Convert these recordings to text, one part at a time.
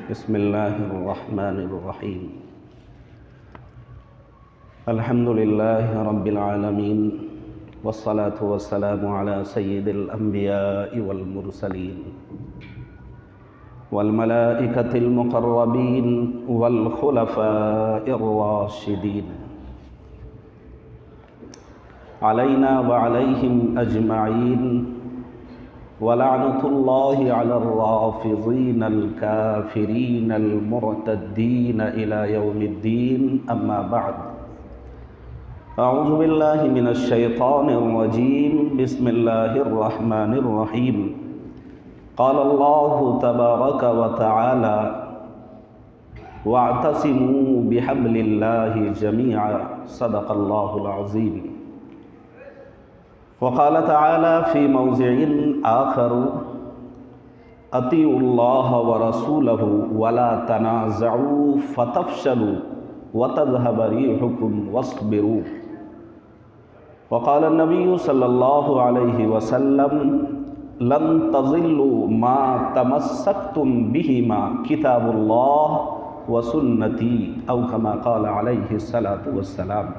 بسم اللہ الرحمن الرحیم الحمد للہ رب العالمین والصلاة والسلام علی سید الانبیاء والمرسلین والملائکۃ المقربین والخلفاء الراشدین علینا وعلیہم اجمعین ولعنۃ اللہ علی الرافضین الکافرین المرتدین الی یوم الدین اما بعد اعوذ باللہ من الشیطان الرجیم بسم اللہ الرحمن الرحیم قال اللہ تبارک وتعالی واعتصموا بحبل اللہ جميعا صدق اللہ العظیم وقال تعالى في موضع آخر اطیعوا اللہ ورسولہ ولا تنازعوا فتفشلوا وتذهب ريحكم واصبروا وقال النبي صلى الله عليه وسلم لن تضلوا ما تمسكتم بهما كتاب الله وسنتي او كما قال عليه الصلاة والسلام۔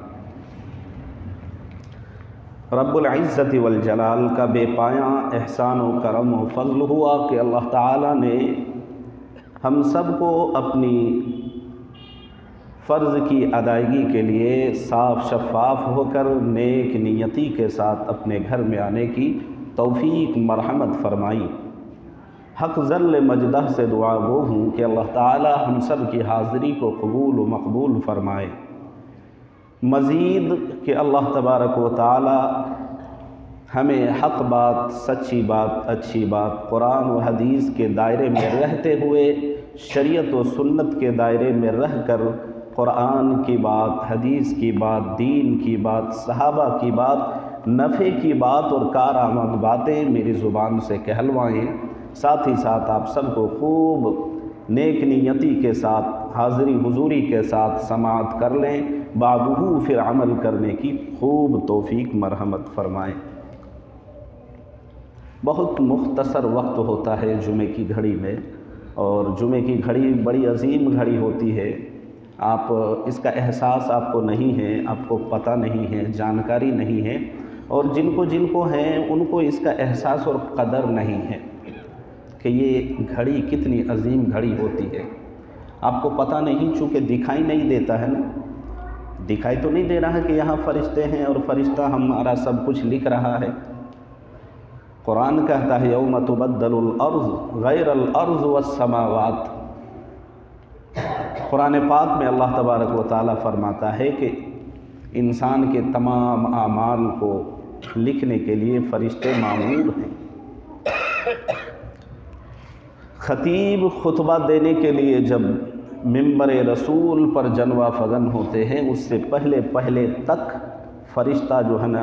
رب العزت والجلال کا بے پایاں احسان و کرم و فضل ہوا کہ اللہ تعالیٰ نے ہم سب کو اپنی فرض کی ادائیگی کے لیے صاف شفاف ہو کر نیک نیتی کے ساتھ اپنے گھر میں آنے کی توفیق مرحمت فرمائی۔ حق ذل مجدہ سے دعا گو ہوں کہ اللہ تعالیٰ ہم سب کی حاضری کو قبول و مقبول فرمائے۔ مزید کہ اللہ تبارک و تعالی ہمیں حق بات، سچی بات، اچھی بات قرآن و حدیث کے دائرے میں رہتے ہوئے شریعت و سنت کے دائرے میں رہ کر قرآن کی بات، حدیث کی بات، دین کی بات، صحابہ کی بات، نفع کی بات اور کارآمد باتیں میری زبان سے کہلوائیں۔ ساتھ ہی ساتھ آپ سب کو خوب نیک نیتی کے ساتھ، حاضری حضوری کے ساتھ سماعت کر لیں، بعدہ پھر عمل کرنے کی خوب توفیق مرحمت فرمائیں۔ بہت مختصر وقت ہوتا ہے جمعے کی گھڑی میں، اور جمعے کی گھڑی بڑی عظیم گھڑی ہوتی ہے۔ آپ اس کا احساس آپ کو نہیں ہے، آپ کو پتہ نہیں ہے، جانکاری نہیں ہے، اور جن کو ہیں ان کو اس کا احساس اور قدر نہیں ہے کہ یہ گھڑی کتنی عظیم گھڑی ہوتی ہے۔ آپ کو پتہ نہیں، چونکہ دکھائی نہیں دیتا ہے نا، دکھائی تو نہیں دے رہا کہ یہاں فرشتے ہیں اور فرشتہ ہمارا سب کچھ لکھ رہا ہے۔ قرآن کہتا ہے یوم تبدل الارض غیر الارض والسماوات۔ قرآن پاک میں اللہ تبارک و تعالیٰ فرماتا ہے کہ انسان کے تمام اعمال کو لکھنے کے لیے فرشتے مامور ہیں۔ خطیب خطبہ دینے کے لیے جب منبر رسول پر جلوہ فغن ہوتے ہیں، اس سے پہلے تک فرشتہ جو ہے نا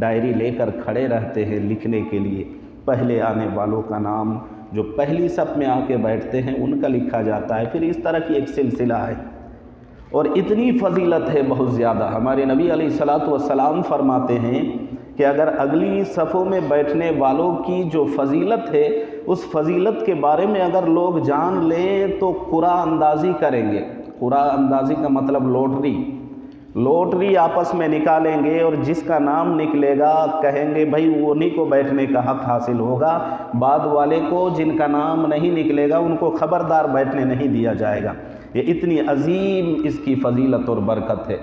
ڈائری لے کر کھڑے رہتے ہیں لکھنے کے لیے۔ پہلے آنے والوں کا نام، جو پہلی صف میں آ کے بیٹھتے ہیں ان کا لکھا جاتا ہے۔ پھر اس طرح کی ایک سلسلہ ہے، اور اتنی فضیلت ہے بہت زیادہ۔ ہمارے نبی علیہ الصلاۃ والسلام فرماتے ہیں کہ اگر اگلی صفوں میں بیٹھنے والوں کی جو فضیلت ہے، اس فضیلت کے بارے میں اگر لوگ جان لیں تو قرعہ اندازی کریں گے۔ قرعہ اندازی کا مطلب لوٹری آپس میں نکالیں گے، اور جس کا نام نکلے گا کہیں گے بھائی انہی کو بیٹھنے کا حق حاصل ہوگا، بعد والے کو جن کا نام نہیں نکلے گا ان کو خبردار بیٹھنے نہیں دیا جائے گا۔ یہ اتنی عظیم اس کی فضیلت اور برکت ہے۔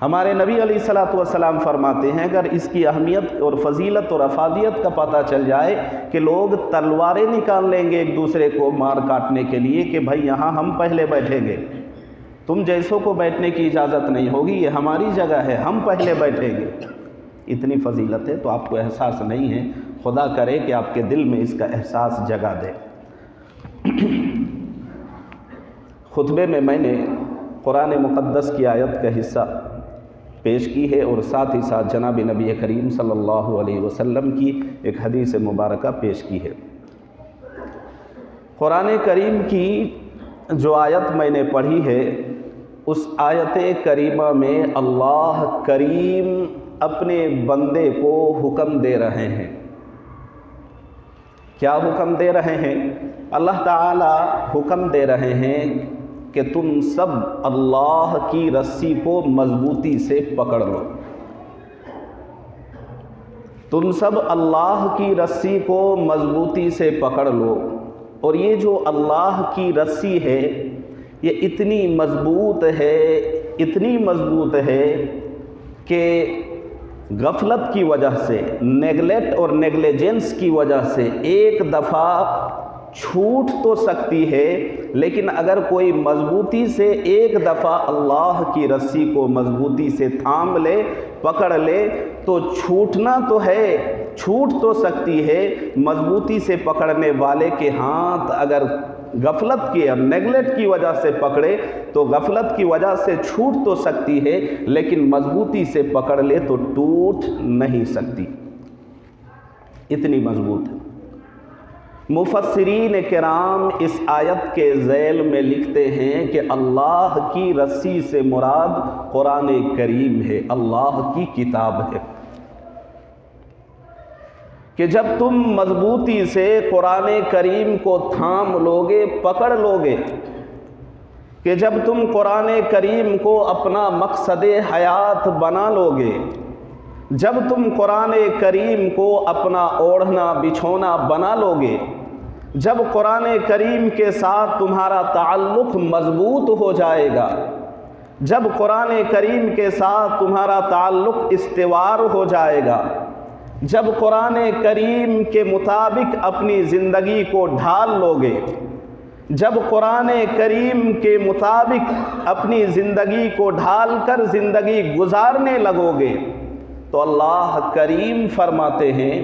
ہمارے نبی علیہ الصلاۃ والسلام فرماتے ہیں اگر اس کی اہمیت اور فضیلت اور افادیت کا پتہ چل جائے کہ لوگ تلواریں نکال لیں گے ایک دوسرے کو مار کاٹنے کے لیے کہ بھائی یہاں ہم پہلے بیٹھیں گے، تم جیسوں کو بیٹھنے کی اجازت نہیں ہوگی، یہ ہماری جگہ ہے، ہم پہلے بیٹھیں گے۔ اتنی فضیلت ہے تو آپ کو احساس نہیں ہے۔ خدا کرے کہ آپ کے دل میں اس کا احساس جگا دے۔ خطبے میں نے قرآن مقدس کی آیت کا حصہ پیش کی ہے، اور ساتھ ہی ساتھ جناب نبی کریم صلی اللہ علیہ وسلم کی ایک حدیث مبارکہ پیش کی ہے۔ قرآن کریم کی جو آیت میں نے پڑھی ہے، اس آیت کریمہ میں اللہ کریم اپنے بندے کو حکم دے رہے ہیں کیا حکم دے رہے ہیں؟ اللہ تعالیٰ حکم دے رہے ہیں کہ تم سب اللہ کی رسی کو مضبوطی سے پکڑ لو، تم سب اللہ کی رسی کو مضبوطی سے پکڑ لو۔ اور یہ جو اللہ کی رسی ہے یہ اتنی مضبوط ہے کہ غفلت کی وجہ سے، نیگلیکٹ اور نیگلیجنس کی وجہ سے ایک دفعہ چھوٹ تو سکتی ہے، لیکن اگر کوئی مضبوطی سے ایک دفعہ اللہ کی رسی کو مضبوطی سے تھام لے، پکڑ لے، تو چھوٹنا تو ہے، چھوٹ تو سکتی ہے۔ مضبوطی سے پکڑنے والے کے ہاتھ اگر غفلت کی اور نیگلیکٹ کی وجہ سے پکڑے تو غفلت کی وجہ سے چھوٹ تو سکتی ہے، لیکن مضبوطی سے پکڑ لے تو ٹوٹ نہیں سکتی، اتنی مضبوط ہے۔ مفسرین کرام اس آیت کے ذیل میں لکھتے ہیں کہ اللہ کی رسی سے مراد قرآن کریم ہے، اللہ کی کتاب ہے، کہ جب تم مضبوطی سے قرآن کریم کو تھام لوگے، پکڑ لوگے، کہ جب تم قرآن کریم کو اپنا مقصد حیات بنا لوگے، جب تم قرآن کریم کو اپنا اوڑھنا بچھونا بنا لوگے، جب قرآن کریم کے ساتھ تمہارا تعلق مضبوط ہو جائے گا، جب قرآن کریم کے ساتھ تمہارا تعلق استوار ہو جائے گا، جب قرآن کریم کے مطابق اپنی زندگی کو ڈھال لوگے، جب قرآن کریم کے مطابق اپنی زندگی کو ڈھال کر زندگی گزارنے لگو گے، تو اللہ کریم فرماتے ہیں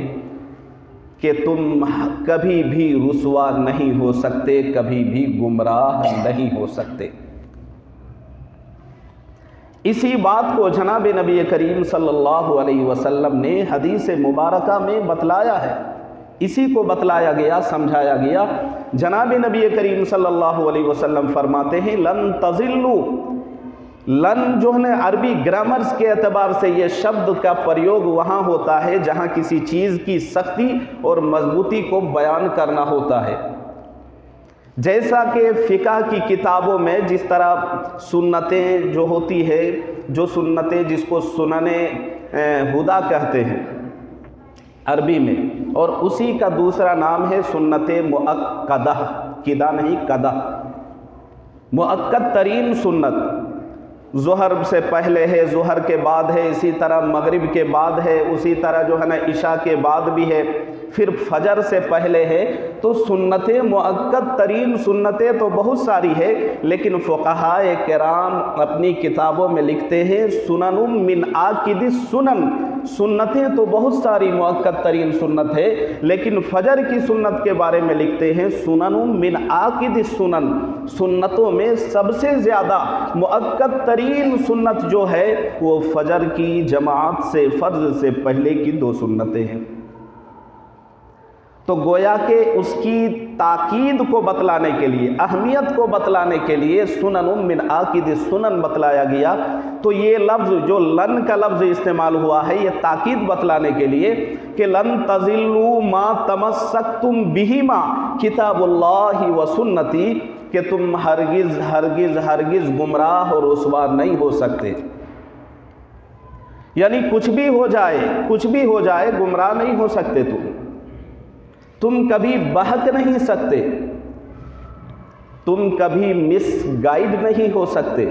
کہ تم کبھی بھی رسوا نہیں ہو سکتے، کبھی بھی گمراہ نہیں ہو سکتے۔ اسی بات کو جناب نبی کریم صلی اللہ علیہ وسلم نے حدیث مبارکہ میں بتلایا ہے، اسی کو بتلایا گیا، سمجھایا گیا۔ جناب نبی کریم صلی اللہ علیہ وسلم فرماتے ہیں لن تضلوا، لن جو ہے عربی گرامرز کے اعتبار سے یہ شبد کا پریوگ وہاں ہوتا ہے جہاں کسی چیز کی سختی اور مضبوطی کو بیان کرنا ہوتا ہے۔ جیسا کہ فقہ کی کتابوں میں جس طرح سنتیں جو ہوتی ہے، جو سنتیں جس کو سنن ہدا کہتے ہیں عربی میں، اور اسی کا دوسرا نام ہے سنت مؤکدہ، قدہ نہیں قدہ، مؤکد ترین سنت، ظہر سے پہلے ہے، ظہر کے بعد ہے، اسی طرح مغرب کے بعد ہے، اسی طرح جو ہے نا عشاء کے بعد بھی ہے، پھر فجر سے پہلے ہے۔ تو سنتیں مؤکد ترین سنتیں تو بہت ساری ہے، لیکن فقہائے کرام اپنی کتابوں میں لکھتے ہیں سنن من آکد السنن، سنتیں تو بہت ساری مؤکد ترین سنت ہے، لیکن فجر کی سنت کے بارے میں لکھتے ہیں سنن من آکد السنن، سنتوں میں سب سے زیادہ مؤکد ترین سنت جو ہے وہ فجر کی جماعت سے، فرض سے پہلے کی 2 سنتیں ہیں۔ تو گویا کہ اس کی تاکید کو بتلانے کے لیے، اہمیت کو بتلانے کے لیے سنن من آکد السنن بتلایا گیا۔ تو یہ لفظ جو لن کا لفظ استعمال ہوا ہے یہ تاکید بتلانے کے لیے کہ لن تضلوا ما تمسکتم بہما کتاب اللہ و سنتی، کہ تم ہرگز ہرگز ہرگز گمراہ اور رسوا نہیں ہو سکتے، یعنی کچھ بھی ہو جائے گمراہ نہیں ہو سکتے، تم کبھی بہک نہیں سکتے، تم کبھی مس گائیڈ نہیں ہو سکتے،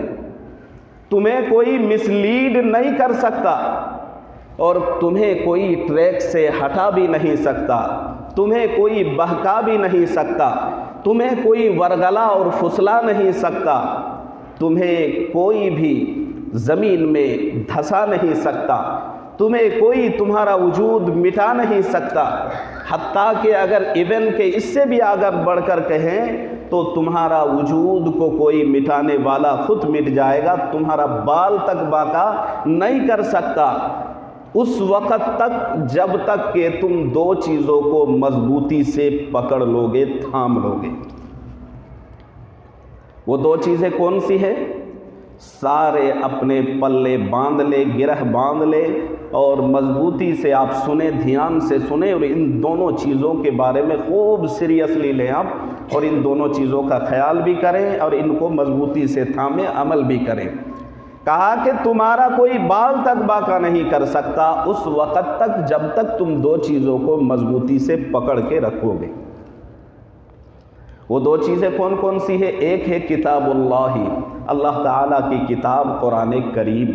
تمہیں کوئی مس لیڈ نہیں کر سکتا، اور تمہیں کوئی ٹریک سے ہٹا بھی نہیں سکتا، تمہیں کوئی بہکا بھی نہیں سکتا، تمہیں کوئی ورگلا اور پھسلا نہیں سکتا، تمہیں کوئی بھی زمین میں دھسا نہیں سکتا، تمہیں کوئی تمہارا وجود مٹا نہیں سکتا، حتیٰ کہ اگر ایون کہ اس سے بھی آگے بڑھ کر کہیں تو تمہارا وجود کو کوئی مٹانے والا خود مٹ جائے گا، تمہارا بال تک باقا نہیں کر سکتا اس وقت تک جب تک کہ تم 2 چیزوں کو مضبوطی سے پکڑ لوگے، تھام لوگے۔ وہ 2 چیزیں کون سی ہے؟ سارے اپنے پلے باندھ لے، گرہ باندھ لے، اور مضبوطی سے آپ سنیں، دھیان سے سنیں اور ان دونوں چیزوں کے بارے میں خوب سیریسلی لیں آپ، اور ان دونوں چیزوں کا خیال بھی کریں اور ان کو مضبوطی سے تھامیں، عمل بھی کریں۔ کہا کہ تمہارا کوئی بال تک باقی نہیں کر سکتا اس وقت تک جب تک تم دو چیزوں کو مضبوطی سے پکڑ کے رکھو گے۔ وہ دو چیزیں کون کون سی ہے؟ ایک ہے کتاب اللہ، اللہ تعالیٰ کی کتاب قرآن کریم،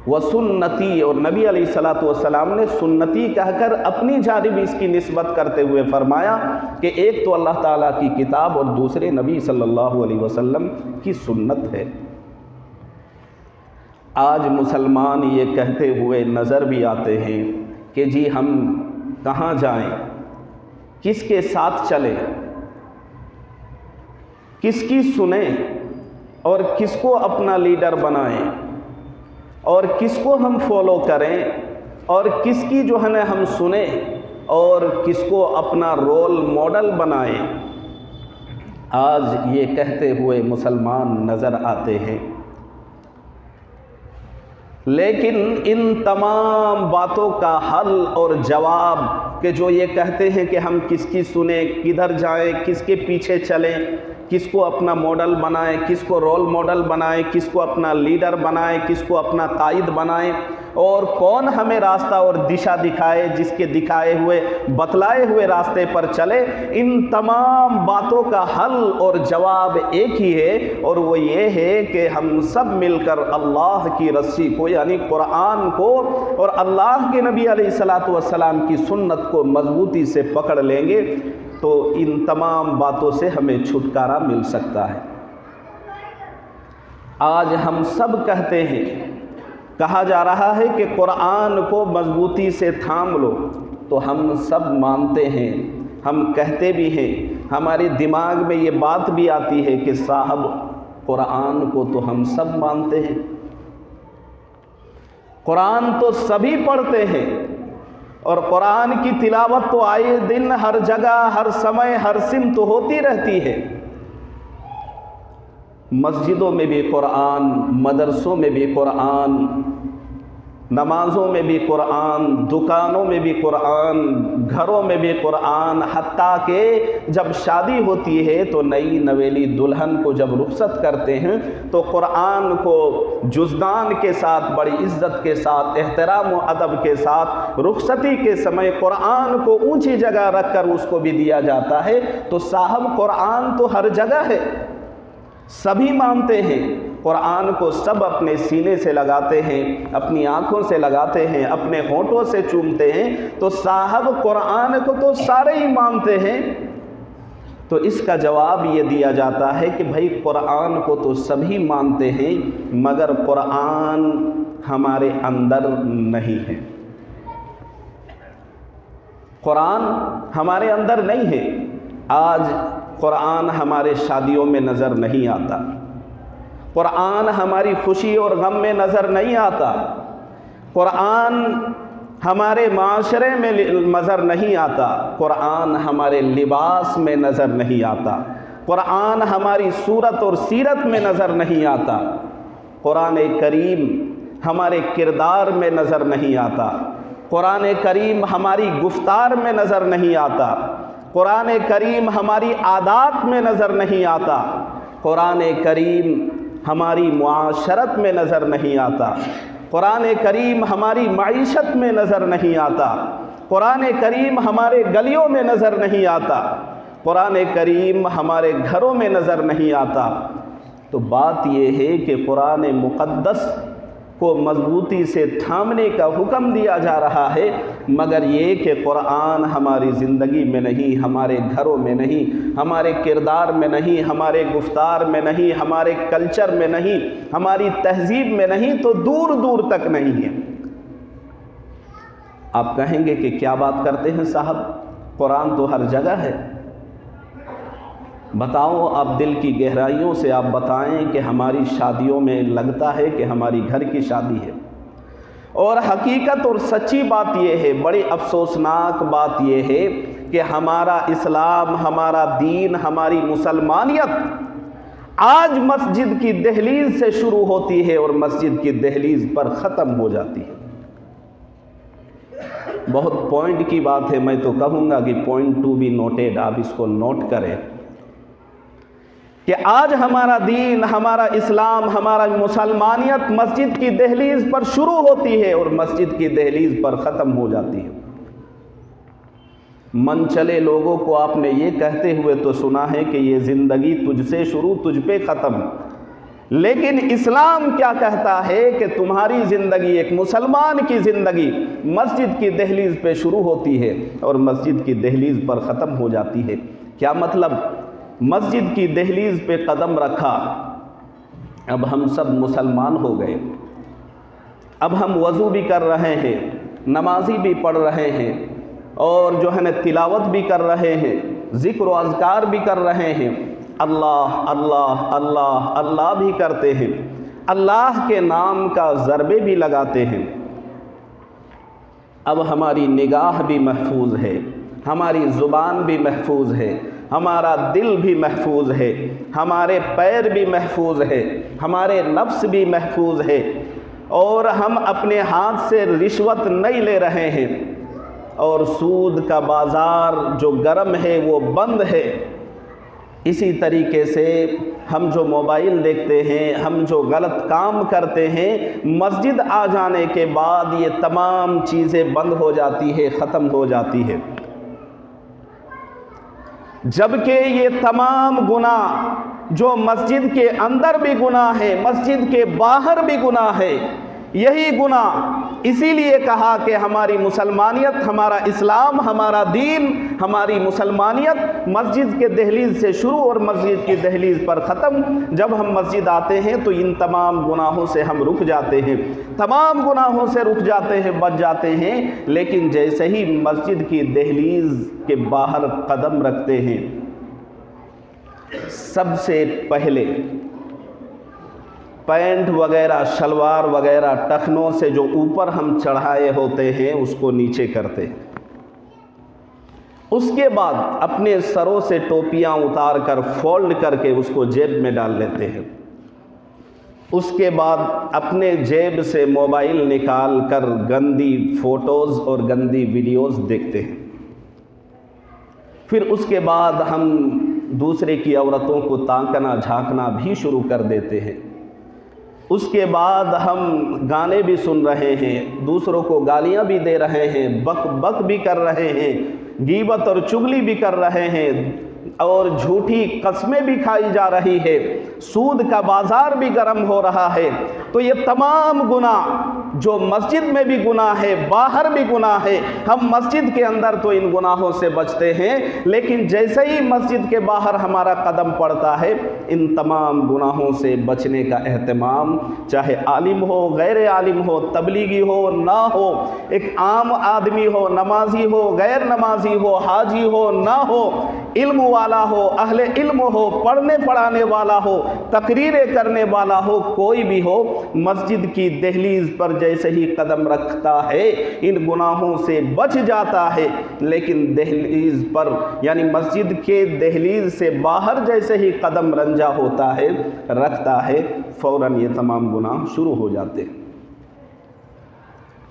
و سنتی، اور نبی علیہ الصلوۃ والسلام نے سنتی کہہ کر اپنی جانب اس کی نسبت کرتے ہوئے فرمایا کہ ایک تو اللہ تعالیٰ کی کتاب اور دوسرے نبی صلی اللہ علیہ وسلم کی سنت ہے۔ آج مسلمان یہ کہتے ہوئے نظر بھی آتے ہیں کہ جی ہم کہاں جائیں، کس کے ساتھ چلیں، کس کی سنیں اور کس کو اپنا لیڈر بنائیں اور کس کو ہم فالو کریں اور کس کی جو ہے نا ہم سنیں اور کس کو اپنا رول ماڈل بنائیں۔ آج یہ کہتے ہوئے مسلمان نظر آتے ہیں، لیکن ان تمام باتوں کا حل اور جواب کہ جو یہ کہتے ہیں کہ ہم کس کی سنیں، کدھر جائیں، کس کے پیچھے چلیں، کس کو اپنا ماڈل بنائیں، کس کو رول ماڈل بنائیں، کس کو اپنا لیڈر بنائیں، کس کو اپنا قائد بنائیں، اور کون ہمیں راستہ اور دشا دکھائے، جس کے دکھائے ہوئے بتلائے ہوئے راستے پر چلے، ان تمام باتوں کا حل اور جواب ایک ہی ہے، اور وہ یہ ہے کہ ہم سب مل کر اللہ کی رسی کو یعنی قرآن کو اور اللہ کے نبی علیہ الصلوۃ والسلام کی سنت کو مضبوطی سے پکڑ لیں گے تو ان تمام باتوں سے ہمیں چھٹکارا مل سکتا ہے۔ آج ہم سب کہتے ہیں، کہا جا رہا ہے کہ قرآن کو مضبوطی سے تھام لو، تو ہم سب مانتے ہیں، ہم کہتے بھی ہیں، ہمارے دماغ میں یہ بات بھی آتی ہے کہ صاحب قرآن کو تو ہم سب مانتے ہیں، قرآن تو سبھی پڑھتے ہیں، اور قرآن کی تلاوت تو آئے دن ہر جگہ ہر سمے ہر سمت ہوتی رہتی ہے۔ مسجدوں میں بھی قرآن، مدرسوں میں بھی قرآن، نمازوں میں بھی قرآن، دکانوں میں بھی قرآن، گھروں میں بھی قرآن، حتیٰ کہ جب شادی ہوتی ہے تو نئی نویلی دلہن کو جب رخصت کرتے ہیں تو قرآن کو جزدان کے ساتھ، بڑی عزت کے ساتھ، احترام و ادب کے ساتھ رخصتی کے سمے قرآن کو اونچی جگہ رکھ کر اس کو بھی دیا جاتا ہے۔ تو صاحب قرآن تو ہر جگہ ہے، سبھی مانتے ہیں، قرآن کو سب اپنے سینے سے لگاتے ہیں، اپنی آنکھوں سے لگاتے ہیں، اپنے ہونٹوں سے چومتے ہیں، تو صاحب قرآن کو تو سارے ہی مانتے ہیں۔ تو اس کا جواب یہ دیا جاتا ہے کہ بھائی قرآن کو تو سبھی مانتے ہیں مگر قرآن ہمارے اندر نہیں ہے، قرآن ہمارے اندر نہیں ہے۔ آج قرآن ہمارے شادیوں میں نظر نہیں آتا، قرآن ہماری خوشی اور غم میں نظر نہیں آتا، قرآن ہمارے معاشرے میں نظر نہیں آتا، قرآن ہمارے لباس میں نظر نہیں آتا، قرآن ہماری صورت اور سیرت میں نظر نہیں آتا، قرآن کریم ہمارے کردار میں نظر نہیں آتا، قرآن کریم ہماری گفتار میں نظر نہیں آتا، قرآن کریم ہماری عادات میں نظر نہیں آتا، قرآن کریم ہماری معاشرت میں نظر نہیں آتا، قرآن کریم ہماری معیشت میں نظر نہیں آتا، قرآن کریم ہمارے گلیوں میں نظر نہیں آتا، قرآن کریم ہمارے گھروں میں نظر نہیں آتا۔ تو بات یہ ہے کہ قرآن مقدس کو مضبوطی سے تھامنے کا حکم دیا جا رہا ہے، مگر یہ کہ قرآن ہماری زندگی میں نہیں، ہمارے گھروں میں نہیں، ہمارے کردار میں نہیں، ہمارے گفتار میں نہیں، ہمارے کلچر میں نہیں، ہماری تہذیب میں نہیں، تو دور دور تک نہیں ہے۔ آپ کہیں گے کہ کیا بات کرتے ہیں صاحب، قرآن تو ہر جگہ ہے۔ بتاؤ، آپ دل کی گہرائیوں سے آپ بتائیں کہ ہماری شادیوں میں لگتا ہے کہ ہماری گھر کی شادی ہے، اور حقیقت اور سچی بات یہ ہے، بڑی افسوسناک بات یہ ہے کہ ہمارا اسلام، ہمارا دین، ہماری مسلمانیت آج مسجد کی دہلیز سے شروع ہوتی ہے اور مسجد کی دہلیز پر ختم ہو جاتی ہے۔ بہت پوائنٹ کی بات ہے، میں تو کہوں گا کہ پوائنٹ ٹو بی نوٹیڈ، آپ اس کو نوٹ کریں کہ آج ہمارا دین، ہمارا اسلام، ہمارا مسلمانیت مسجد کی دہلیز پر شروع ہوتی ہے اور مسجد کی دہلیز پر ختم ہو جاتی ہے۔ من چلے لوگوں کو آپ نے یہ کہتے ہوئے تو سنا ہے کہ یہ زندگی تجھ سے شروع تجھ پہ ختم، لیکن اسلام کیا کہتا ہے کہ تمہاری زندگی، ایک مسلمان کی زندگی مسجد کی دہلیز پہ شروع ہوتی ہے اور مسجد کی دہلیز پر ختم ہو جاتی ہے۔ کیا مطلب؟ مسجد کی دہلیز پہ قدم رکھا، اب ہم سب مسلمان ہو گئے، اب ہم وضو بھی کر رہے ہیں، نمازی بھی پڑھ رہے ہیں، اور جو ہے نا تلاوت بھی کر رہے ہیں، ذکر و اذکار بھی کر رہے ہیں، اللہ اللہ اللہ اللہ بھی کرتے ہیں، اللہ کے نام کا ضربے بھی لگاتے ہیں۔ اب ہماری نگاہ بھی محفوظ ہے، ہماری زبان بھی محفوظ ہے، ہمارا دل بھی محفوظ ہے، ہمارے پیر بھی محفوظ ہے، ہمارے نفس بھی محفوظ ہے، اور ہم اپنے ہاتھ سے رشوت نہیں لے رہے ہیں، اور سود کا بازار جو گرم ہے وہ بند ہے۔ اسی طریقے سے ہم جو موبائل دیکھتے ہیں، ہم جو غلط کام کرتے ہیں، مسجد آ جانے کے بعد یہ تمام چیزیں بند ہو جاتی ہے، ختم ہو جاتی ہے، جبکہ یہ تمام گناہ جو مسجد کے اندر بھی گناہ ہے، مسجد کے باہر بھی گناہ ہے، یہی گناہ اسی لیے کہا کہ ہماری مسلمانیت، ہمارا اسلام، ہمارا دین، ہماری مسلمانیت مسجد کے دہلیز سے شروع اور مسجد کی دہلیز پر ختم۔ جب ہم مسجد آتے ہیں تو ان تمام گناہوں سے ہم رک جاتے ہیں، تمام گناہوں سے رک جاتے ہیں، بچ جاتے ہیں، لیکن جیسے ہی مسجد کی دہلیز کے باہر قدم رکھتے ہیں، سب سے پہلے پینٹ وغیرہ، شلوار وغیرہ، ٹخنوں سے جو اوپر ہم چڑھائے ہوتے ہیں اس کو نیچے کرتے ہیں، اس کے بعد اپنے سروں سے ٹوپیاں اتار کر فولڈ کر کے اس کو جیب میں ڈال لیتے ہیں، اس کے بعد اپنے جیب سے موبائل نکال کر گندی فوٹوز اور گندی ویڈیوز دیکھتے ہیں، پھر اس کے بعد ہم دوسرے کی عورتوں کو تاکنا جھانکنا بھی شروع کر دیتے ہیں، اس کے بعد ہم گانے بھی سن رہے ہیں، دوسروں کو گالیاں بھی دے رہے ہیں، بک بک بھی کر رہے ہیں، غیبت اور چغلی بھی کر رہے ہیں، اور جھوٹی قسمیں بھی کھائی جا رہی ہے، سود کا بازار بھی گرم ہو رہا ہے۔ تو یہ تمام گناہ جو مسجد میں بھی گناہ ہے، باہر بھی گناہ ہے، ہم مسجد کے اندر تو ان گناہوں سے بچتے ہیں، لیکن جیسے ہی مسجد کے باہر ہمارا قدم پڑتا ہے، ان تمام گناہوں سے بچنے کا اہتمام، چاہے عالم ہو، غیر عالم ہو، تبلیغی ہو، نہ ہو، ایک عام آدمی ہو، نمازی ہو، غیر نمازی ہو، حاجی ہو، نہ ہو، علم والا ہو، اہل علم ہو، پڑھنے پڑھانے والا ہو، تقریریں کرنے والا ہو، کوئی بھی ہو، مسجد کی دہلیز پر جیسے ہی قدم رکھتا ہے ان گناہوں سے بچ جاتا ہے، لیکن دہلیز پر یعنی مسجد کے دہلیز سے باہر جیسے ہی قدم رنجا ہوتا ہے، رکھتا ہے، فوراً یہ تمام گناہ شروع ہو جاتے ہیں۔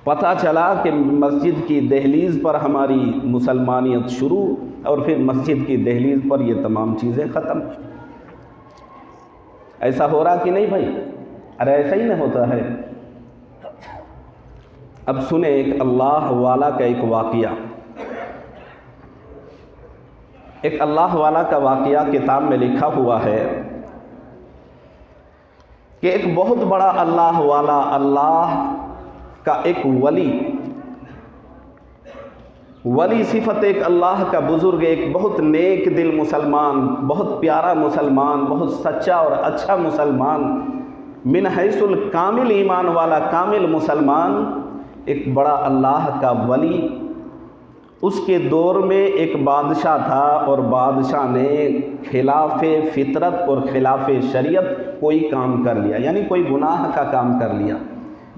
پتہ چلا کہ مسجد کی دہلیز پر ہماری مسلمانیت شروع اور پھر مسجد کی دہلیز پر یہ تمام چیزیں ختم۔ ایسا ہو رہا کہ نہیں بھائی؟ ارے ایسا ہی نہیں ہوتا ہے۔ اب سنیں ایک اللہ والا کا ایک واقعہ، ایک اللہ والا کا واقعہ کتاب میں لکھا ہوا ہے کہ ایک بہت بڑا اللہ والا، اللہ کا ایک ولی صفت، ایک اللہ کا بزرگ، ایک بہت نیک دل مسلمان، بہت پیارا مسلمان، بہت سچا اور اچھا مسلمان، من حیث الکامل ایمان والا کامل مسلمان، ایک بڑا اللہ کا ولی۔ اس کے دور میں ایک بادشاہ تھا اور بادشاہ نے خلاف فطرت اور خلاف شریعت کوئی کام کر لیا، یعنی کوئی گناہ کا کام کر لیا۔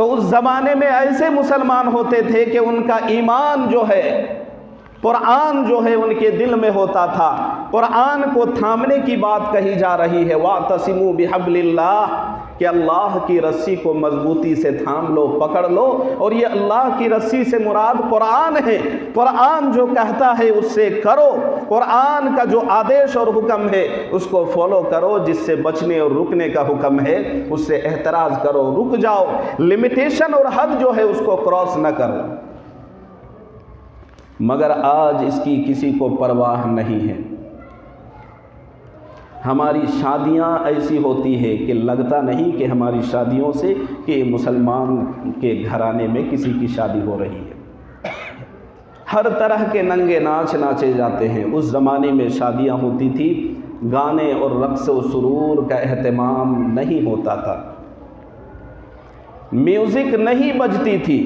تو اس زمانے میں ایسے مسلمان ہوتے تھے کہ ان کا ایمان جو ہے، قرآن جو ہے ان کے دل میں ہوتا تھا، قرآن کو تھامنے کی بات کہی جا رہی ہے، وَاعْتَصِمُوا بِحَبْلِ اللَّهِ، کہ اللہ کی رسی کو مضبوطی سے تھام لو، پکڑ لو، اور یہ اللہ کی رسی سے مراد قرآن ہے، قرآن جو کہتا ہے اس سے کرو، قرآن کا جو آدیش اور حکم ہے اس کو فالو کرو، جس سے بچنے اور رکنے کا حکم ہے اس سے احتراز کرو، رک جاؤ، لمیٹیشن اور حد جو ہے اس کو کراس نہ کرو۔ مگر آج اس کی کسی کو پرواہ نہیں ہے۔ ہماری شادیاں ایسی ہوتی ہے کہ لگتا نہیں کہ ہماری شادیوں سے کہ مسلمان کے گھرانے میں کسی کی شادی ہو رہی ہے۔ ہر طرح کے ننگے ناچ ناچے جاتے ہیں۔ اس زمانے میں شادیاں ہوتی تھی، گانے اور رقص و سرور کا اہتمام نہیں ہوتا تھا، میوزک نہیں بجتی تھی،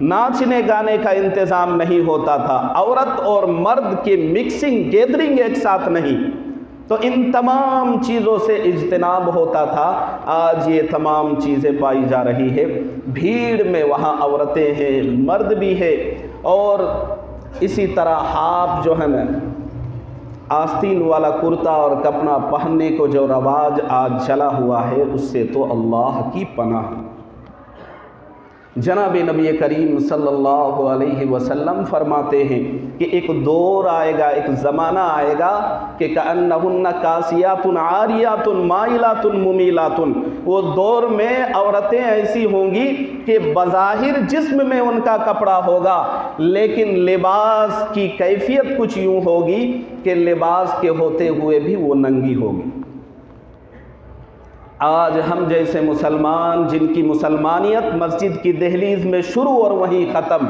ناچنے گانے کا انتظام نہیں ہوتا تھا، عورت اور مرد کی مکسنگ گیدرنگ ایک ساتھ نہیں، تو ان تمام چیزوں سے اجتناب ہوتا تھا۔ آج یہ تمام چیزیں پائی جا رہی ہے، بھیڑ میں وہاں عورتیں ہیں، مرد بھی ہے، اور اسی طرح ہاف جو ہے نا آستین والا کرتا اور کپڑا پہننے کو جو رواج آج چلا ہوا ہے اس سے تو اللہ کی پناہ۔ جناب نبی کریم صلی اللہ علیہ وسلم فرماتے ہیں کہ ایک دور آئے گا، ایک زمانہ آئے گا کہ کأنہن کاسیات عاریات مائلات ممیلات، وہ دور میں عورتیں ایسی ہوں گی کہ بظاہر جسم میں ان کا کپڑا ہوگا لیکن لباس کی کیفیت کچھ یوں ہوگی کہ لباس کے ہوتے ہوئے بھی وہ ننگی ہوگی۔ آج ہم جیسے مسلمان جن کی مسلمانیت مسجد کی دہلیز میں شروع اور وہیں ختم،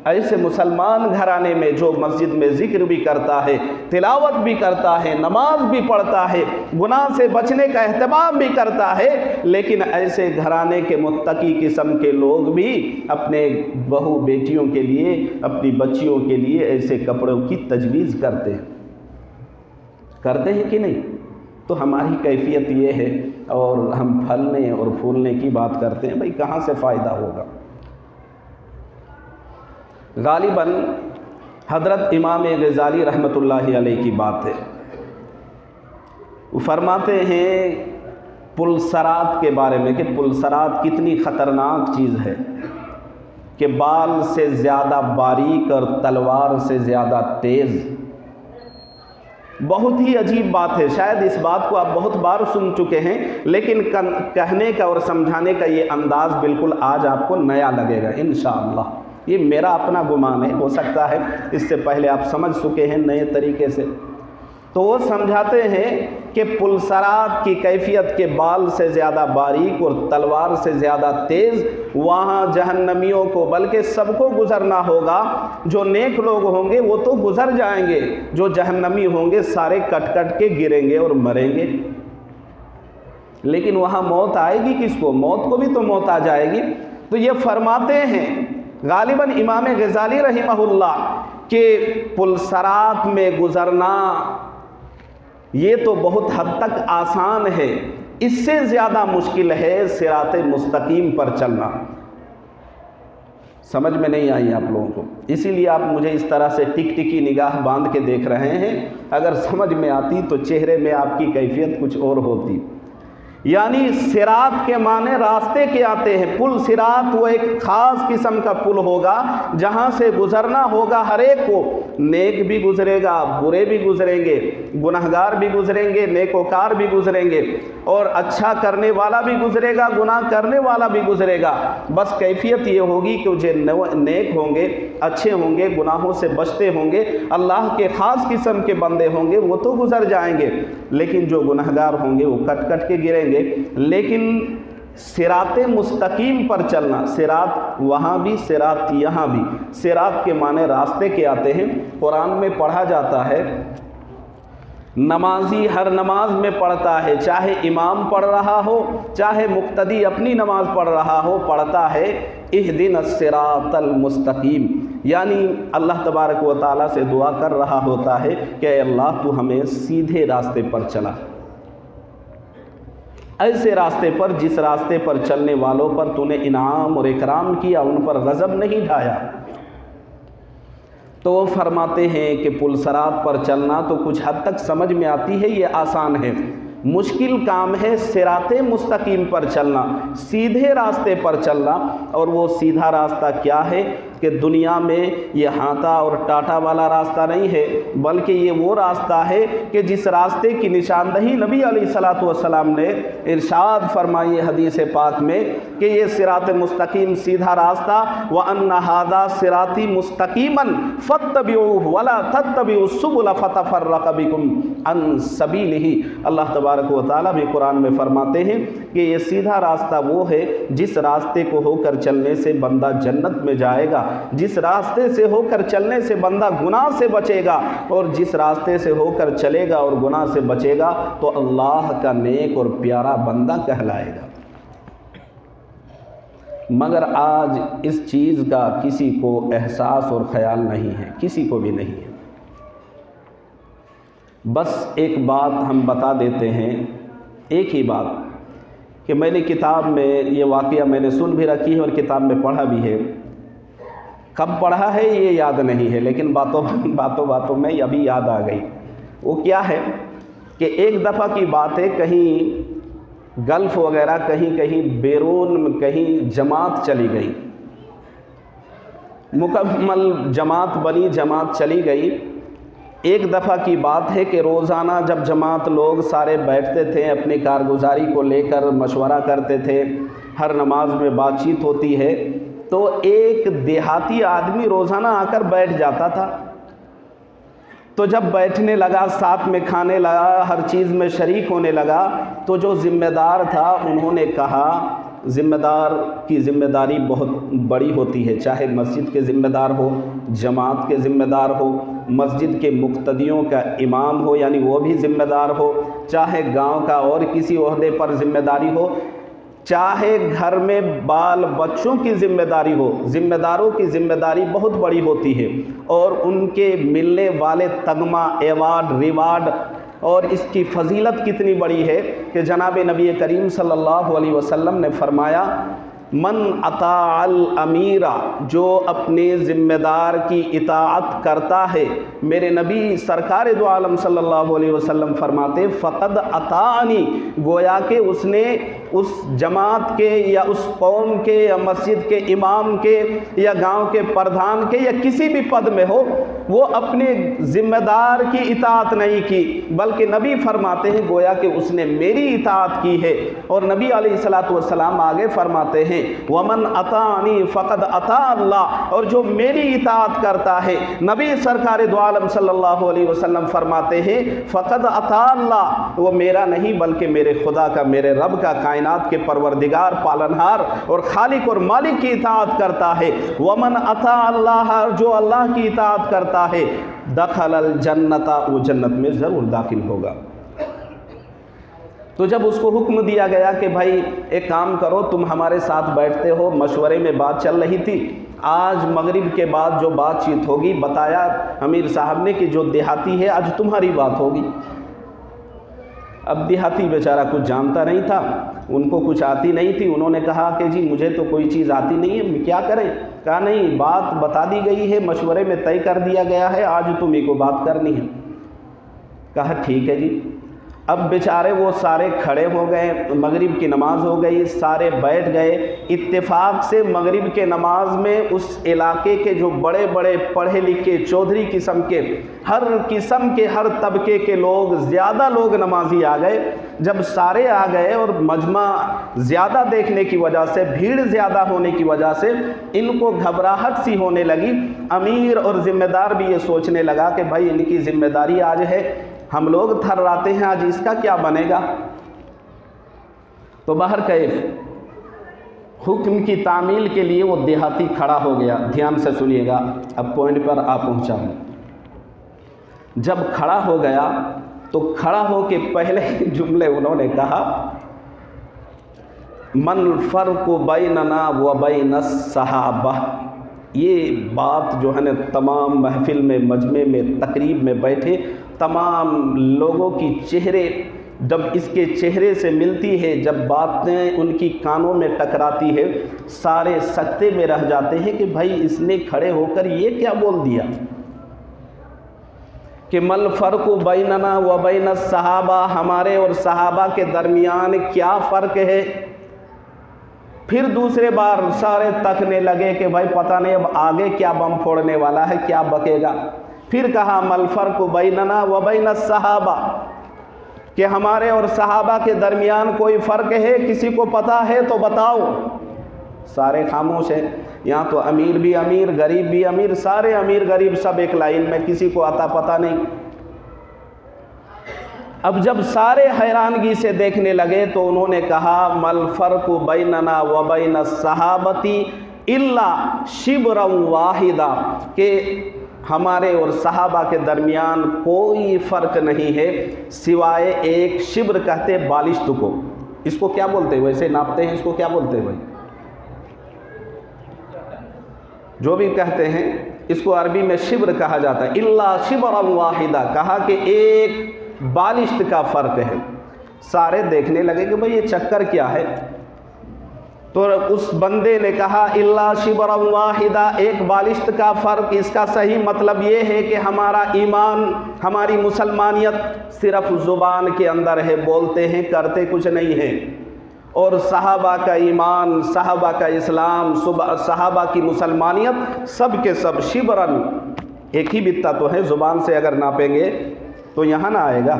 ایسے مسلمان گھرانے میں جو مسجد میں ذکر بھی کرتا ہے، تلاوت بھی کرتا ہے، نماز بھی پڑھتا ہے، گناہ سے بچنے کا اہتمام بھی کرتا ہے، لیکن ایسے گھرانے کے متقی قسم کے لوگ بھی اپنے بہو بیٹیوں کے لیے، اپنی بچیوں کے لیے ایسے کپڑوں کی تجویز کرتے ہیں کہ نہیں؟ تو ہماری کیفیت یہ ہے، اور ہم پھلنے اور پھولنے کی بات کرتے ہیں، بھئی کہاں سے فائدہ ہوگا؟ غالباً حضرت امام غزالی رحمۃ اللہ علیہ کی بات ہے، وہ فرماتے ہیں پلسرات کے بارے میں کہ پلسرات کتنی خطرناک چیز ہے، کہ بال سے زیادہ باریک اور تلوار سے زیادہ تیز۔ بہت ہی عجیب بات ہے، شاید اس بات کو آپ بہت بار سن چکے ہیں، لیکن کہنے کا اور سمجھانے کا یہ انداز بالکل آج آپ کو نیا لگے گا انشاءاللہ۔ یہ میرا اپنا گمان ہے، ہو سکتا ہے اس سے پہلے آپ سمجھ چکے ہیں نئے طریقے سے۔ تو وہ سمجھاتے ہیں کہ پلسرات کی کیفیت کے بال سے زیادہ باریک اور تلوار سے زیادہ تیز، وہاں جہنمیوں کو بلکہ سب کو گزرنا ہوگا۔ جو نیک لوگ ہوں گے وہ تو گزر جائیں گے، جو جہنمی ہوں گے سارے کٹ کٹ کے گریں گے اور مریں گے، لیکن وہاں موت آئے گی کس کو؟ موت کو بھی تو موت آ جائے گی۔ تو یہ فرماتے ہیں غالباً امام غزالی رحمہ اللہ کہ پلسرات میں گزرنا یہ تو بہت حد تک آسان ہے، اس سے زیادہ مشکل ہے صراط مستقیم پر چلنا۔ سمجھ میں نہیں آئی آپ لوگوں کو؟ اسی لیے آپ مجھے اس طرح سے ٹک ٹکی نگاہ باندھ کے دیکھ رہے ہیں، اگر سمجھ میں آتی تو چہرے میں آپ کی کیفیت کچھ اور ہوتی۔ یعنی صراط کے معنی راستے کے آتے ہیں، پل صراط وہ ایک خاص قسم کا پل ہوگا جہاں سے گزرنا ہوگا ہر ایک کو، نیک بھی گزرے گا، برے بھی گزریں گے، گناہگار بھی گزریں گے، نیکوکار بھی گزریں گے، اور اچھا کرنے والا بھی گزرے گا، گناہ کرنے والا بھی گزرے گا۔ بس کیفیت یہ ہوگی کہ جو نیک ہوں گے، اچھے ہوں گے، گناہوں سے بچتے ہوں گے، اللہ کے خاص قسم کے بندے ہوں گے، وہ تو گزر جائیں گے، لیکن جو گناہگار ہوں گے وہ کٹ کٹ کے گریں گے۔ لیکن صراط مستقیم پر چلنا، صراط وہاں بھی صراط یہاں بھی، صراط کے معنی راستے کے آتے ہیں۔ قرآن میں پڑھا جاتا ہے، نمازی ہر نماز میں پڑھتا ہے، چاہے امام پڑھ رہا ہو چاہے مقتدی اپنی نماز پڑھ رہا ہو، پڑھتا ہے اہدنا الصراط المستقیم، یعنی اللہ تبارک و تعالیٰ سے دعا کر رہا ہوتا ہے کہ اے اللہ تو ہمیں سیدھے راستے پر چلا۔ ایسے راستے پر جس راستے پر چلنے والوں پر تو نے انعام اور اکرام کیا، ان پر غضب نہیں ڈھایا۔ تو وہ فرماتے ہیں کہ پل صراط پر چلنا تو کچھ حد تک سمجھ میں آتی ہے، یہ آسان ہے، مشکل کام ہے صراط مستقیم پر چلنا، سیدھے راستے پر چلنا۔ اور وہ سیدھا راستہ کیا ہے کہ دنیا میں یہ ہانتا اور ٹاٹا والا راستہ نہیں ہے، بلکہ یہ وہ راستہ ہے کہ جس راستے کی نشاندہی نبی علیہ الصلوۃ والسلام نے ارشاد فرمائی حدیث پاک میں کہ یہ صراط مستقیم سیدھا راستہ، وَأَنَّ هَذَا صِرَاطِي مُسْتَقِيمًا فَاتَّبِعُوهُ وَلَا تَتَّبِعُوا السُّبُلَ فَتَفَرَّقَ بِكُمْ عَنْ سَبِيلِهِ۔ اللہ تبارک و تعالیٰ بھی قرآن میں فرماتے ہیں کہ یہ سیدھا راستہ وہ ہے جس راستے کو ہو کر چلنے سے بندہ جنت میں جائے گا، جس راستے سے ہو کر چلنے سے بندہ گناہ سے بچے گا، اور جس راستے سے ہو کر چلے گا اور گناہ سے بچے گا تو اللہ کا نیک اور پیارا بندہ کہلائے گا۔ مگر آج اس چیز کا کسی کو احساس اور خیال نہیں ہے، کسی کو بھی نہیں ہے۔ بس ایک بات ہم بتا دیتے ہیں، ایک ہی بات کہ میں نے کتاب میں یہ واقعہ میں نے سن بھی رکھی ہے اور کتاب میں پڑھا بھی ہے، کب پڑھا ہے یہ یاد نہیں ہے، لیکن باتوں میں ابھی یاد آ گئی۔ وہ کیا ہے کہ ایک دفعہ کی بات ہے، کہیں گلف وغیرہ کہیں بیرون کہیں جماعت چلی گئی، مکمل جماعت بنی، جماعت چلی گئی۔ ایک دفعہ کی بات ہے کہ روزانہ جب جماعت لوگ سارے بیٹھتے تھے، اپنی کارگزاری کو لے کر مشورہ کرتے تھے، ہر نماز میں بات چیت ہوتی ہے، تو ایک دیہاتی آدمی روزانہ آ کر بیٹھ جاتا تھا۔ تو جب بیٹھنے لگا، ساتھ میں کھانے لگا، ہر چیز میں شریک ہونے لگا، تو جو ذمہ دار تھا انہوں نے کہا، ذمہ دار کی ذمہ داری بہت بڑی ہوتی ہے، چاہے مسجد کے ذمہ دار ہو، جماعت کے ذمہ دار ہو، مسجد کے مقتدیوں کا امام ہو یعنی وہ بھی ذمہ دار ہو، چاہے گاؤں کا اور کسی عہدے پر ذمہ داری ہو، چاہے گھر میں بال بچوں کی ذمہ داری ہو، ذمہ داروں کی ذمہ داری بہت بڑی ہوتی ہے، اور ان کے ملنے والے تگمہ، ایوارڈ، ریوارڈ اور اس کی فضیلت کتنی بڑی ہے کہ جناب نبی کریم صلی اللہ علیہ وسلم نے فرمایا، من اطاع الامیر، جو اپنے ذمہ دار کی اطاعت کرتا ہے، میرے نبی سرکار دو عالم صلی اللہ علیہ وسلم فرماتے فقد اطاعنی، گویا کہ اس نے اس جماعت کے یا اس قوم کے یا مسجد کے امام کے یا گاؤں کے پردھان کے یا کسی بھی پد میں ہو، وہ اپنے ذمہ دار کی اطاعت نہیں کی، بلکہ نبی فرماتے ہیں گویا کہ اس نے میری اطاعت کی ہے۔ اور نبی علیہ الصلوۃ والسلام آگے فرماتے ہیں وَمَنْ أَطَاعَنِي فَقَدْ أَطَاعَ اللَّهَ، اور جو میری اطاعت کرتا ہے، نبی سرکار دو عالم صلی اللہ علیہ وسلم فرماتے ہیں فَقَدْ أَطَاعَ اللَّهَ، وہ میرا نہیں بلکہ میرے خدا کا، میرے رب کا، کائنات کے پروردگار، پالنہار اور خالق اور مالک کی اطاعت کرتا ہے۔ وَمَنْ أَطَاعَ اللَّهَ، جو اللہ کی اطاعت کرتا ہے، دخل الجنت، وہ جنت میں ضرور داخل ہوگا۔ تو جب اس کو حکم دیا گیا کہ بھائی ایک کام کرو، تم ہمارے ساتھ بیٹھتے ہو، مشورے میں بات چل رہی تھی، آج مغرب کے بعد جو بات چیت ہوگی، بتایا امیر صاحب نے کہ جو دیہاتی ہے آج تمہاری بات ہوگی۔ اب دیہاتی بیچارہ کچھ جانتا نہیں تھا، ان کو کچھ آتی نہیں تھی، انہوں نے کہا کہ جی مجھے تو کوئی چیز آتی نہیں ہے، کیا کریں؟ کہا نہیں، بات بتا دی گئی ہے، مشورے میں طے کر دیا گیا ہے، آج تمہیں کو بات کرنی ہے۔ کہا ٹھیک ہے جی۔ اب بیچارے وہ سارے کھڑے ہو گئے، مغرب کی نماز ہو گئی، سارے بیٹھ گئے۔ اتفاق سے مغرب کے نماز میں اس علاقے کے جو بڑے بڑے پڑھے لکھے چودھری قسم کے، ہر قسم کے، ہر طبقے کے لوگ، زیادہ لوگ نمازی آ گئے۔ جب سارے آ گئے اور مجمع زیادہ دیکھنے کی وجہ سے، بھیڑ زیادہ ہونے کی وجہ سے ان کو گھبراہٹ سی ہونے لگی۔ امیر اور ذمہ دار بھی یہ سوچنے لگا کہ بھائی ان کی ذمہ داری آج ہے، ہم لوگ تھراتے ہیں، آج اس کا کیا بنے گا؟ تو باہر کیف حکم کی تعمیل کے لیے وہ دیہاتی کھڑا ہو گیا۔ دھیان سے سنیے گا، اب پوائنٹ پر آ پہنچا ہوں۔ جب کھڑا ہو گیا تو کھڑا ہو کے پہلے جملے انہوں نے کہا من الفرق بیننا و بین الصحابہ۔ یہ بات جو ہے نا تمام محفل میں، مجمع میں، تقریب میں بیٹھے تمام لوگوں کی چہرے جب اس کے چہرے سے ملتی ہے، جب باتیں ان کی کانوں میں ٹکراتی ہے، سارے سکتے میں رہ جاتے ہیں کہ بھائی اس نے کھڑے ہو کر یہ کیا بول دیا کہ مل فرق بیننا و بین الصحابہ، ہمارے اور صحابہ کے درمیان کیا فرق ہے۔ پھر دوسرے بار سارے تکنے لگے کہ بھائی پتہ نہیں اب آگے کیا بم پھوڑنے والا ہے، کیا بکے گا۔ پھر کہا مل فرق بیننا و بین الصحابہ، کہ ہمارے اور صحابہ کے درمیان کوئی فرق ہے، کسی کو پتہ ہے تو بتاؤ۔ سارے خاموش ہیں، یہاں تو امیر بھی امیر، غریب بھی امیر، سارے امیر غریب سب ایک لائن میں، کسی کو آتا پتہ نہیں۔ اب جب سارے حیرانگی سے دیکھنے لگے تو انہوں نے کہا مل فرق بیننا و بین الصحابتی الا شبرا واحدا، کہ ہمارے اور صحابہ کے درمیان کوئی فرق نہیں ہے سوائے ایک شبر، کہتے بالشت کو۔ اس کو کیا بولتے ہیں ویسے ناپتے ہیں، اس کو کیا بولتے ہیں بھائی؟ جو بھی کہتے ہیں اس کو عربی میں شبر کہا جاتا ہے۔ الا شبرا واحدہ، کہا کہ ایک بالشت کا فرق ہے۔ سارے دیکھنے لگے کہ بھئی یہ چکر کیا ہے، تو اس بندے نے کہا الا شبرا واحدہ، ایک بالشت کا فرق، اس کا صحیح مطلب یہ ہے کہ ہمارا ایمان، ہماری مسلمانیت صرف زبان کے اندر ہے، بولتے ہیں کرتے کچھ نہیں ہے، اور صحابہ کا ایمان، صحابہ کا اسلام، صحابہ کی مسلمانیت سب کے سب شبرن، ایک ہی بتہ تو ہے، زبان سے اگر ناپیں گے تو یہاں نہ آئے گا۔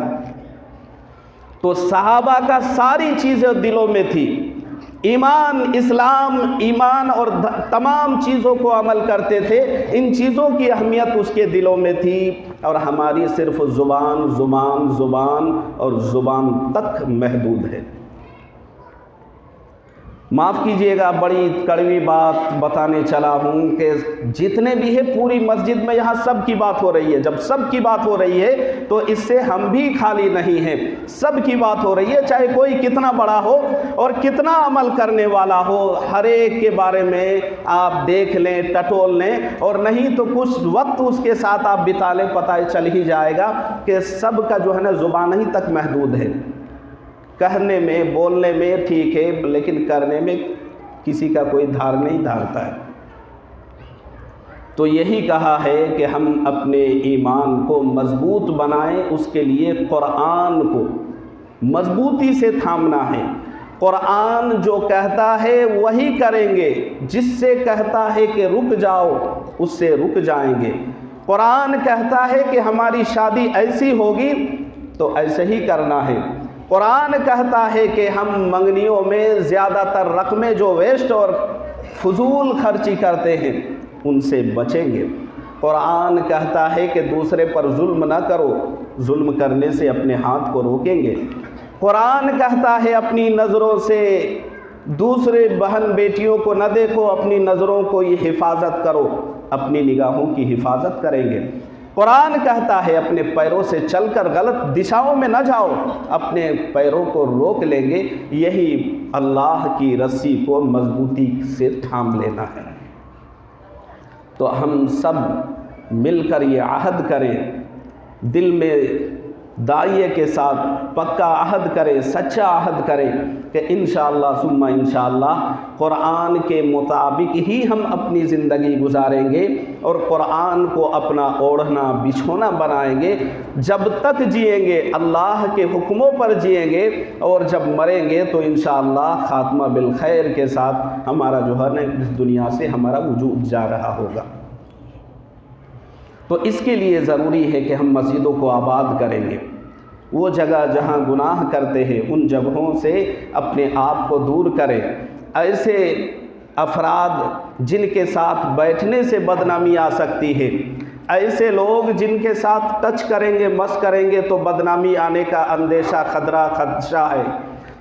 تو صحابہ کا ساری چیزیں دلوں میں تھی، ایمان، اسلام، ایمان اور تمام چیزوں کو عمل کرتے تھے، ان چیزوں کی اہمیت اس کے دلوں میں تھی، اور ہماری صرف زبان زبان زبان اور زبان تک محدود ہے۔ معاف کیجئے گا، بڑی کڑوی بات بتانے چلا ہوں کہ جتنے بھی ہے پوری مسجد میں یہاں سب کی بات ہو رہی ہے، جب سب کی بات ہو رہی ہے تو اس سے ہم بھی خالی نہیں ہیں، سب کی بات ہو رہی ہے، چاہے کوئی کتنا بڑا ہو اور کتنا عمل کرنے والا ہو، ہر ایک کے بارے میں آپ دیکھ لیں، ٹٹول لیں، اور نہیں تو کچھ وقت اس کے ساتھ آپ بتا لیں، پتہ چل ہی جائے گا کہ سب کا جو ہے نا زبان ہی تک محدود ہے۔ کہنے میں، بولنے میں ٹھیک ہے، لیکن کرنے میں کسی کا کوئی دھار نہیں دھارتا ہے۔ تو یہی کہا ہے کہ ہم اپنے ایمان کو مضبوط بنائیں، اس کے لیے قرآن کو مضبوطی سے تھامنا ہے۔ قرآن جو کہتا ہے وہی کریں گے، جس سے کہتا ہے کہ رک جاؤ اس سے رک جائیں گے۔ قرآن کہتا ہے کہ ہماری شادی ایسی ہوگی تو ایسے ہی کرنا ہے۔ قرآن کہتا ہے کہ ہم منگنیوں میں زیادہ تر رقمیں جو ویسٹ اور فضول خرچی کرتے ہیں ان سے بچیں گے۔ قرآن کہتا ہے کہ دوسرے پر ظلم نہ کرو، ظلم کرنے سے اپنے ہاتھ کو روکیں گے۔ قرآن کہتا ہے اپنی نظروں سے دوسرے بہن بیٹیوں کو نہ دیکھو، اپنی نظروں کو یہ حفاظت کرو، اپنی نگاہوں کی حفاظت کریں گے۔ قرآن کہتا ہے اپنے پیروں سے چل کر غلط دشاؤں میں نہ جاؤ، اپنے پیروں کو روک لیں گے۔ یہی اللہ کی رسی کو مضبوطی سے تھام لینا ہے۔ تو ہم سب مل کر یہ عہد کریں، دل میں داعیے کے ساتھ پکا عہد کریں، سچا عہد کریں کہ انشاءاللہ ثم انشاءاللہ قرآن کے مطابق ہی ہم اپنی زندگی گزاریں گے، اور قرآن کو اپنا اوڑھنا بچھونا بنائیں گے۔ جب تک جئیں گے اللہ کے حکموں پر جئیں گے، اور جب مریں گے تو انشاءاللہ خاتمہ بالخیر کے ساتھ ہمارا جو ہے نا اس دنیا سے ہمارا وجود جا رہا ہوگا۔ تو اس کے لیے ضروری ہے کہ ہم مسجدوں کو آباد کریں گے، وہ جگہ جہاں گناہ کرتے ہیں ان جگہوں سے اپنے آپ کو دور کریں۔ ایسے افراد جن کے ساتھ بیٹھنے سے بدنامی آ سکتی ہے، ایسے لوگ جن کے ساتھ ٹچ کریں گے، مس کریں گے تو بدنامی آنے کا اندیشہ، خطرہ، خدشہ ہے،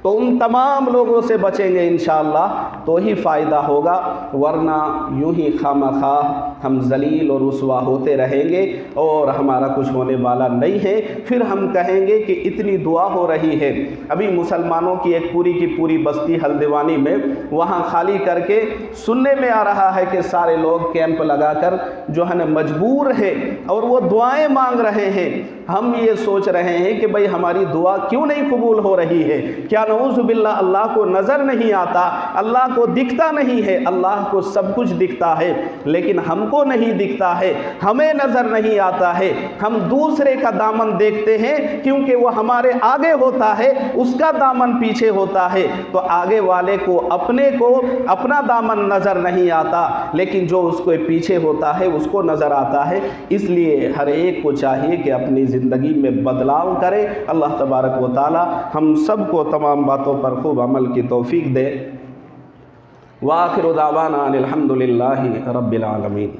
تو ان تمام لوگوں سے بچیں گے انشاءاللہ تو ہی فائدہ ہوگا، ورنہ یوں ہی خواہ ہم ذلیل اور رسوا ہوتے رہیں گے اور ہمارا کچھ ہونے والا نہیں ہے۔ پھر ہم کہیں گے کہ اتنی دعا ہو رہی ہے، ابھی مسلمانوں کی ایک پوری کی پوری بستی ہلدوانی میں وہاں خالی کر کے سننے میں آ رہا ہے کہ سارے لوگ کیمپ لگا کر جو ہے نا مجبور ہے اور وہ دعائیں مانگ رہے ہیں۔ ہم یہ سوچ رہے ہیں کہ بھئی ہماری دعا کیوں نہیں قبول ہو رہی ہے؟ کیا نعوذ باللہ اللہ کو نظر نہیں آتا؟ اللہ کو دکھتا نہیں ہے؟ اللہ کو سب کچھ دکھتا ہے لیکن ہم کو نہیں دکھتا ہے، ہمیں نظر نہیں آتا ہے۔ ہم دوسرے کا دامن دیکھتے ہیں کیونکہ وہ ہمارے آگے ہوتا ہے، اس کا دامن پیچھے ہوتا ہے، تو آگے والے کو اپنا دامن نظر نہیں آتا، لیکن جو اس کو پیچھے ہوتا ہے اس کو نظر آتا ہے۔ اس لیے ہر ایک کو چاہیے کہ اپنی زندگی میں بدلاؤ کرے۔ اللہ تبارک و تعالی ہم سب کو تمام باتوں پر خوب عمل کی توفیق دے۔ وآخر دعوانا الحمد للہ رب العالمین۔